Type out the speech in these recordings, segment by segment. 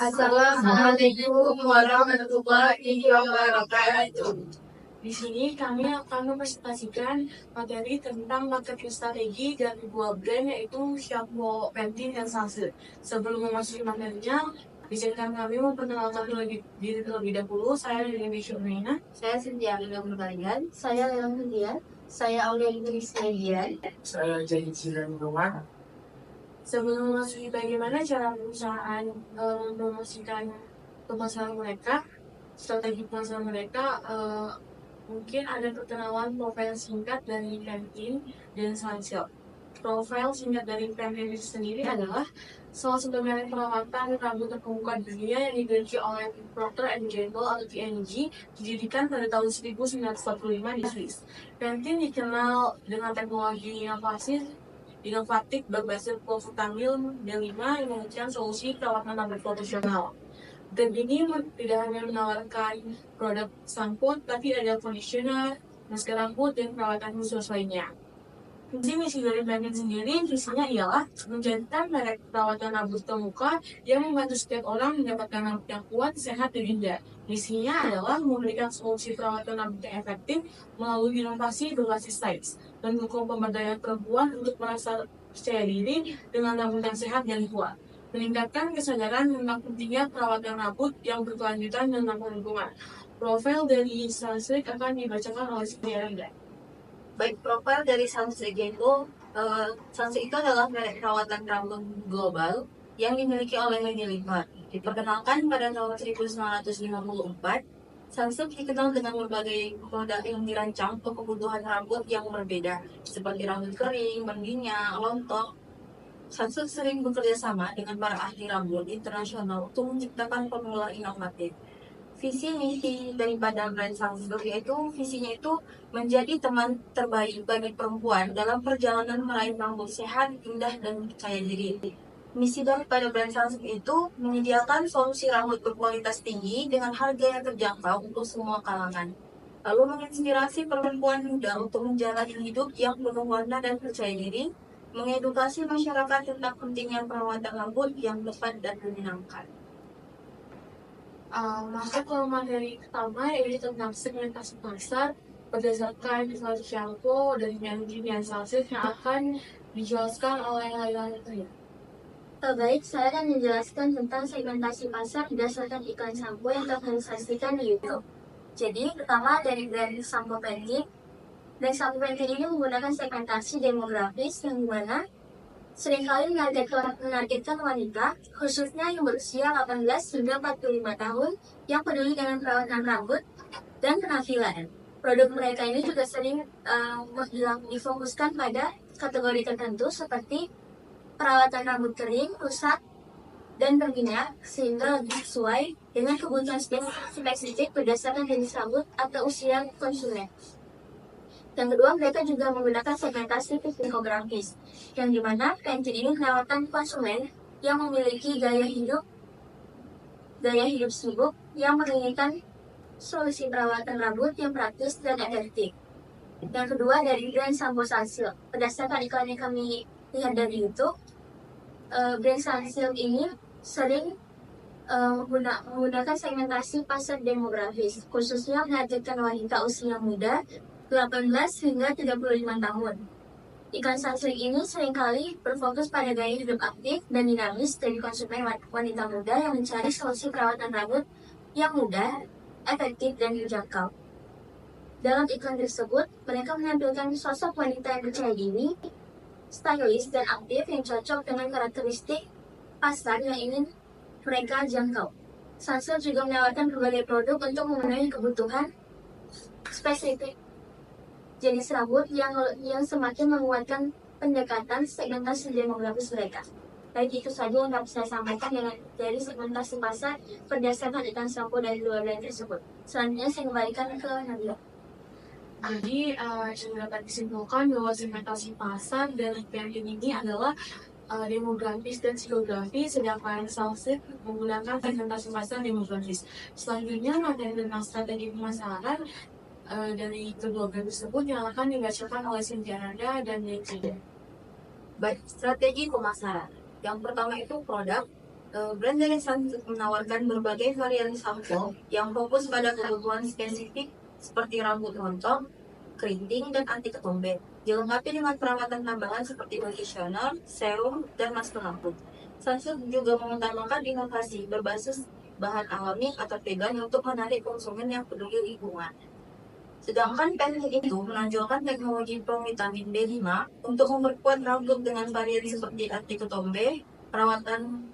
Assalamualaikum warahmatullahi wabarakatuh. Di sini kami akan mempresentasikan materi tentang marketing strategi dari dua brand yaitu Shampoo Pantene dan Sunsilk. Sebelum memasuki materinya, izinkan kami memperkenalkan diri terlebih dahulu. Saya Lili Syurina. Saya Cynthia Lila Nurkalian. Saya Lelang Hindia. Saya Aulia Indonesia. Saya jadi Jiran Rumah. Sebelum memasuki bagaimana cara perusahaan mempromosikan pemasaran mereka, strategi pemasaran mereka, mungkin ada perkenalan profil singkat dari Pantene dan Sunsilk. Profil singkat dari Pantene itu sendiri adalah salah satu merek perawatan rambut terkemuka di dunia yang dimiliki oleh Procter & Gamble atau P&G, didirikan pada tahun 1945 di Swiss. Pantene dikenal dengan teknologi inovatif berbasis polivitamin B5 yang memberikan solusi perawatan rambut profesional. Dan ini tidak hanya menawarkan produk shampoo, tapi ada conditioner, masker rambut, dan perawatan khusus lainnya. Misi dari Pantene sendiri, visinya ialah menjadikan merek perawatan rambut termuka yang membantu setiap orang mendapatkan rambut yang kuat, sehat, dan indah. Misinya adalah memberikan solusi perawatan rambut yang efektif melalui inovasi berbasis sains, mendukung pemberdayaan perempuan untuk merasa percaya diri dengan rambut yang sehat dan kuat, meningkatkan kesadaran tentang pentingnya perawatan rambut yang berkelanjutan dan ramah lingkungan. Profil dari Sunsilk akan dibacakan oleh Cynthia. Baik, profil dari Sunsilk itu adalah merek perawatan rambut global yang dimiliki oleh Unilever. Diperkenalkan pada tahun 1954, Sunsilk dikenal dengan berbagai produk yang dirancang untuk kebutuhan rambut yang berbeda, seperti rambut kering, berminyak, lontok. Sunsilk sering bekerja sama dengan para ahli rambut internasional untuk menciptakan formula inovatif. Visi misi daripada brand Sunsilk yaitu visinya itu menjadi teman terbaik bagi perempuan dalam perjalanan meraih rambut sehat, indah, dan percaya diri. Misi daripada brand Sunsilk itu menyediakan solusi rambut berkualitas tinggi dengan harga yang terjangkau untuk semua kalangan. Lalu menginspirasi perempuan muda untuk menjalani hidup yang penuh warna dan percaya diri, mengedukasi masyarakat tentang pentingnya perawatan rambut yang tepat dan menyenangkan. Masuk ke materi pertama yaitu tentang segmentasi pasar berdasarkan informasi shampoo dari Pantene dan Sunsilk yang akan dijelaskan oleh Laila Nutria. Baik, saya akan menjelaskan tentang segmentasi pasar berdasarkan iklan shampoo yang telah disaksikan di YouTube. Jadi, pertama dari brand shampoo Pantene. Dan shampoo Pantene ini menggunakan segmentasi demografis yang dimana seringkali menargetkan wanita, khususnya yang berusia 18 hingga 45 tahun, yang peduli dengan perawatan rambut dan penampilan. Produk mereka ini juga sering difokuskan pada kategori tertentu seperti perawatan rambut kering, rusak, dan berminyak, sehingga lebih sesuai dengan kebutuhan spesifik berdasarkan jenis rambut atau usia konsumen. Yang kedua, mereka juga menggunakan segmentasi psikografis, yang dimana Pantene ini menawarkan konsumen yang memiliki gaya hidup sibuk yang menginginkan solusi perawatan rambut yang praktis dan efektif. Yang kedua, dari brand shampoo Sunsilk. Berdasarkan iklan yang kami lihat dari YouTube, brand Sunsilk ini sering menggunakan segmentasi pasar demografis, khususnya menargetkan wanita usia muda 18 hingga 35 tahun. Iklan Sunsilk ini seringkali berfokus pada gaya hidup aktif dan dinamis dari konsumen wanita muda yang mencari solusi perawatan rambut yang mudah, efektif, dan terjangkau. Dalam iklan tersebut, mereka menampilkan sosok wanita yang percaya diri, stylish, dan aktif yang cocok dengan karakteristik pasar yang ingin mereka jangkau. Sunsilk juga menawarkan berbagai produk untuk memenuhi kebutuhan spesifik jenis rambut yang semakin menguatkan pendekatan segmentasi demografis mereka. Baik, itu saja yang dapat saya sampaikan dari segmentasi pasar berdasarkan iklan shampoo dari dua brand tersebut. Selanjutnya saya kembalikan ke Nadia. Jadi, dapat disimpulkan bahwa segmentasi pasar dari Pantene ini adalah demografis dan psikografis, sedangkan Salsif menggunakan segmentasi pasar demografis. Selanjutnya, materi tentang strategi pemasaran dari kedua brand tersebut yang akan dibacakan oleh Cynthia Nanda dan Yeci. Baik, strategi pemasaran. Yang pertama itu produk. Brand dari Sunsilk menawarkan berbagai varian sampo yang fokus pada kebutuhan spesifik seperti rambut rontok, keriting, dan anti ketombe. Dilengkapi dengan perawatan tambahan seperti conditioner, serum, dan masker rambut. Sunsilk juga mengutamakan inovasi berbasis bahan alami atau vegan untuk menarik konsumen yang peduli lingkungan. Sedangkan Pantene itu menonjolkan teknologi provitamin B5 untuk memperkuat rambut dengan varian seperti anti ketombe, perawatan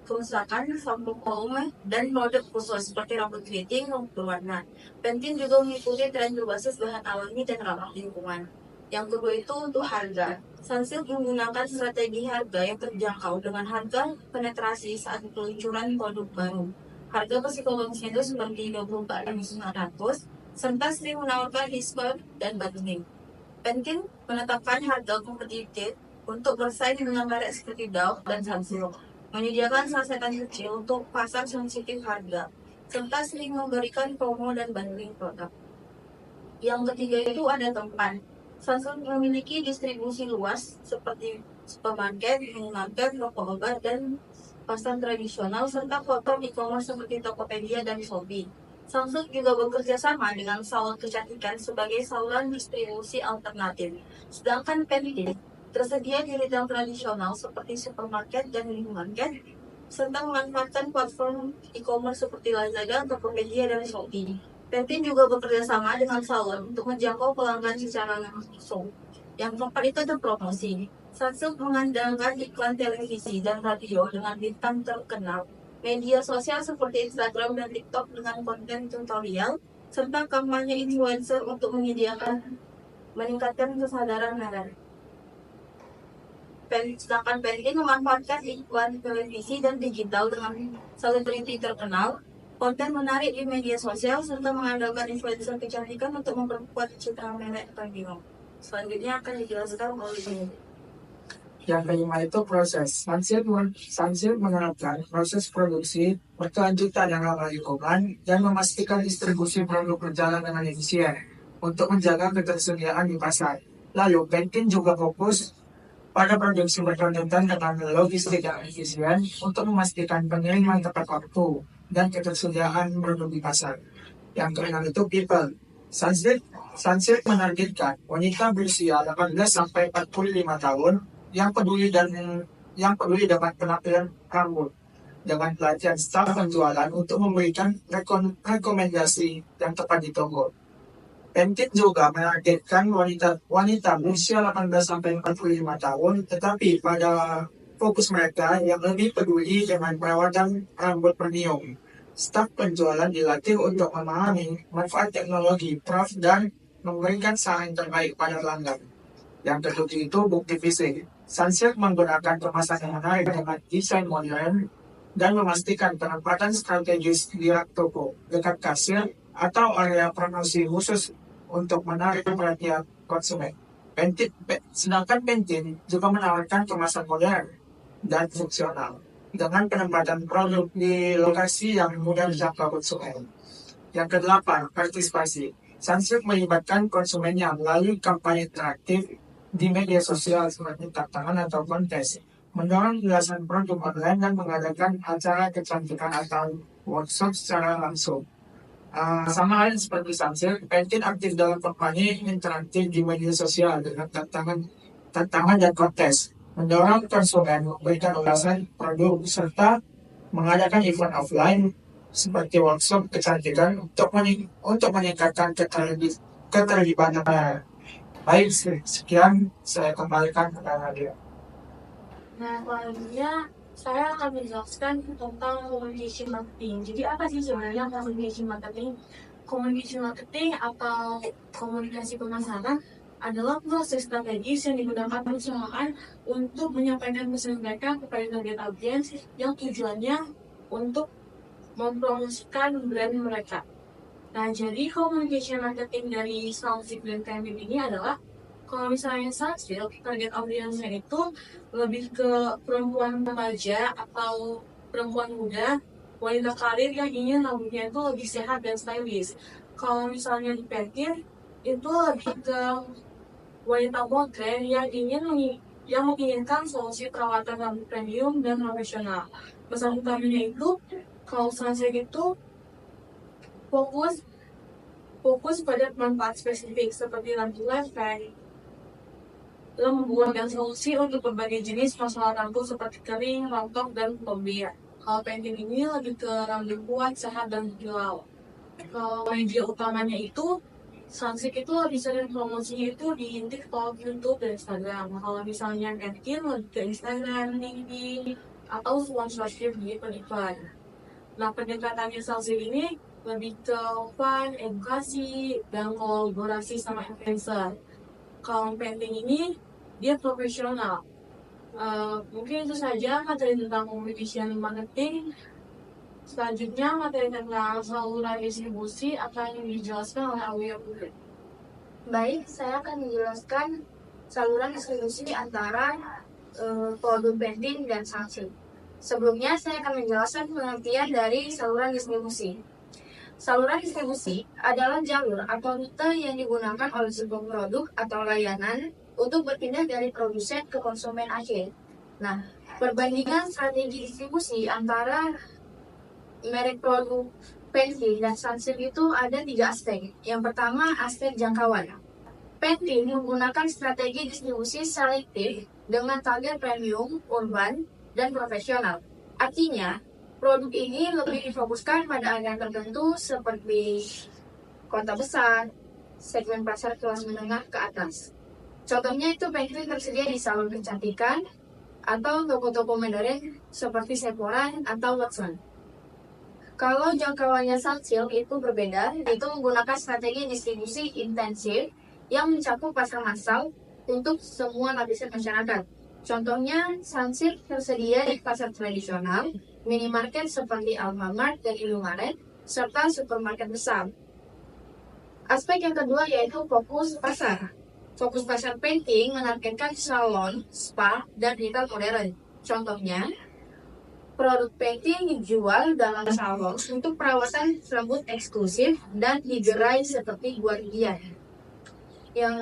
kerusakan, sampo volume, dan produk khusus seperti rambut keriting berwarna. Pantene juga mengikuti tren berbasis bahan alami dan ramah lingkungan. Yang kedua itu untuk harga. Sunsilk menggunakan strategi harga yang terjangkau dengan harga penetrasi saat peluncuran produk baru. Harga psikologisnya itu seperti 24.900, serta sering menawarkan diskon dan bundling. Pantene menetapkan harga kompetitif untuk bersaing dengan merek seperti Dove dan Sunsilk, menyediakan sasetan kecil untuk pasar sensitif harga, serta sering memberikan promo dan bundling produk. Yang ketiga itu ada tempat. Sunsilk memiliki distribusi luas seperti supermarket, minimarket, toko obat, dan pasar tradisional, serta platform e-commerce seperti Tokopedia dan Shopee. Sunsilk juga bekerja sama dengan salon kecantikan sebagai saluran distribusi alternatif. Sedangkan Pantene tersedia di retail tradisional seperti supermarket dan minimarket, serta memanfaatkan platform e-commerce seperti Lazada, Tokopedia, dan Shopee. Pantene juga bekerja sama dengan salon untuk menjangkau pelanggan secara langsung. Yang keempat itu ada promosi. Sunsilk mengandalkan iklan televisi dan radio dengan bintang terkenal, media sosial seperti Instagram dan TikTok dengan konten tutorial, serta kampanye influencer untuk meningkatkan kesadaran merek. Sedangkan Pantene memanfaatkan iklan televisi dan digital dengan selebriti terkenal, konten menarik di media sosial, serta mengandalkan influencer kecantikan untuk memperkuat citra merek premium. Selanjutnya akan dijelaskan oleh ini. Yang kelima itu proses. Sunsilk menerapkan proses produksi berkelanjutan yang ramah lingkungan dan memastikan distribusi produk berjalan dengan efisien untuk menjaga ketersediaan di pasar. Lalu, Pantene juga fokus pada produksi berkelanjutan dengan logistik yang efisien untuk memastikan pengiriman tepat waktu dan ketersediaan produk di pasar. Yang keenam itu people. Sunsilk menargetkan wanita berusia 18-45 tahun yang peduli dengan penampilan rambut dengan pelatihan staf penjualan untuk memberikan rekomendasi yang tepat di toko. Pantene juga menargetkan wanita berusia 18-45 tahun, tetapi pada fokus mereka yang lebih peduli dengan perawatan rambut premium. Staf penjualan dilatih untuk memahami manfaat teknologi prof dan memberikan saran terbaik pada pelanggan. Yang ketujuh itu bukti fisik. Sunsilk menggunakan kemasan yang menarik dengan desain modern dan memastikan penempatan strategis di rak toko, dekat kasir, atau area promosi khusus untuk menarik perhatian konsumen. Sedangkan Pantene juga menawarkan kemasan modern dan fungsional dengan penempatan produk di lokasi yang mudah dijangkau konsumen. Yang kedelapan, partisipasi. Sunsilk melibatkan konsumennya melalui kampanye interaktif di media sosial seperti tantangan atau kontes, mendorong jelasan produk online dan mengadakan acara kecantikan atau workshop secara langsung. Sama halnya seperti Sunsilk, Pantene aktif dalam kampanye interaktif di media sosial dengan tantangan dan kontes, mendorong konsumen memberikan ulasan produk serta mengadakan event offline seperti workshop kecantikan untuk meningkatkan keterlibatan. Baik, sekian saya kembalikan kepada dia. Nah, selanjutnya saya akan menjelaskan tentang communication marketing. Jadi apa sih sebenarnya communication marketing? Communication marketing atau komunikasi pemasaran adalah proses strategis yang digunakan perusahaan untuk menyampaikan pesan mereka kepada target audiens yang tujuannya untuk mempromosikan brand mereka. Nah, jadi communication marketing dari Sunsilk dan Pantene ini adalah Kalau misalnya Sunsilk, target audiensnya itu lebih ke perempuan remaja atau perempuan muda, wanita karir yang ingin rambutnya itu lebih sehat dan stylish. Kalau misalnya di Pantene, itu lebih ke wanita modern yang menginginkan solusi perawatan rambut premium dan profesional. Pesan utamanya itu, kalau Sunsilk itu fokus pada manfaat spesifik seperti rambut lefek, lembut, dan solusi untuk berbagai jenis masalah rambut seperti kering, rontok, dan pembiar. Kalau Pantene ini lebih ke rambut kuat, sehat, dan kilau. Kalau media utamanya itu, Sunsilk itu lebih sering promosinya itu di TikTok, YouTube, dan Instagram. Kalau misalnya Pantene lebih ke Instagram, LinkedIn, atau sponsorship di event. Nah, pendekatannya Sunsilk ini lebih ke fun, edukasi, dan kolaborasi sama influencer. Kalau Pantene ini dia profesional. Mungkin itu saja materi tentang communication marketing. Selanjutnya materi tentang saluran distribusi akan dijelaskan oleh Aulia Putri. Baik, saya akan menjelaskan saluran distribusi antara produk Pantene dan Sunsilk. Sebelumnya, saya akan menjelaskan pengertian dari saluran distribusi. Saluran distribusi adalah jalur atau rute yang digunakan oleh sebuah produk atau layanan untuk berpindah dari produsen ke konsumen akhir. Nah, perbandingan strategi distribusi antara merek produk Pantene dan Sunsilk itu ada 3 aspek. Yang pertama, aspek jangkauan. Pantene menggunakan strategi distribusi selektif dengan target premium, urban, dan profesional. Artinya, produk ini lebih difokuskan pada area tertentu seperti kota besar, segmen pasar kelas menengah ke atas. Contohnya itu Pantene tersedia di salon kecantikan atau toko-toko modern seperti Sephora atau Watson. Kalau jangkauannya Sunsilk itu berbeda, itu menggunakan strategi distribusi intensif yang mencakup pasar massal untuk semua lapisan masyarakat. Contohnya, Sunsilk tersedia di pasar tradisional, minimarket seperti Alfamart dan Indomaret, serta supermarket besar. Aspek yang kedua yaitu fokus pasar. Fokus pasar Pantene menargetkan salon, spa, dan retail modern. Contohnya, produk Pantene dijual dalam salon untuk perawatan rambut eksklusif dan di gerai seperti Guardian. Yang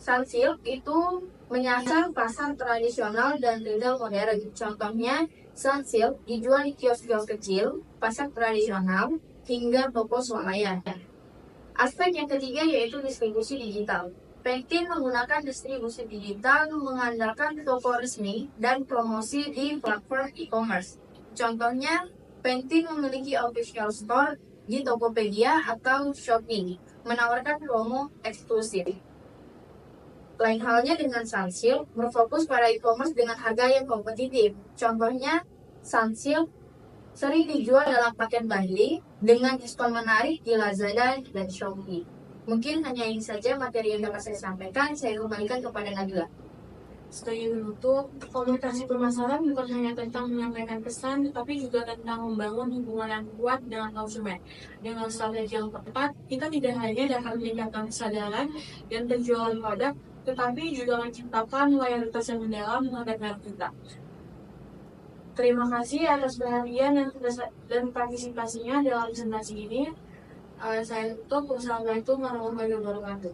Sunsilk itu menyasar pasar tradisional dan retail modern. Contohnya, Sunsilk dijual di kios-kios kecil, pasar tradisional, hingga toko swalayan. Aspek yang ketiga yaitu distribusi digital. Pantene menggunakan distribusi digital mengandalkan toko resmi dan promosi di platform e-commerce. Contohnya, Pantene memiliki official store di Tokopedia atau Shopee, menawarkan promo eksklusif. Lain halnya dengan Sunsilk, berfokus pada e-commerce dengan harga yang kompetitif. Contohnya, Sunsilk sering dijual dalam paket bundling dengan diskon menarik di Lazada dan Shopee. Mungkin hanya ini saja materi yang dapat saya sampaikan. Saya kembalikan kepada Nabila. Sebagai penutup, komunikasi pemasaran bukan hanya tentang menyampaikan pesan, tetapi juga tentang membangun hubungan yang kuat dengan konsumen. Dengan strategi yang tepat, kita tidak hanya dapat meningkatkan kesadaran dan penjualan produk, tetapi juga menciptakan loyalitas yang mendalam terhadap kita. Terima kasih atas perhatian dan partisipasinya dalam presentasi ini. Saya tutup. Wassalamualaikum warahmatullahi wabarakatuh.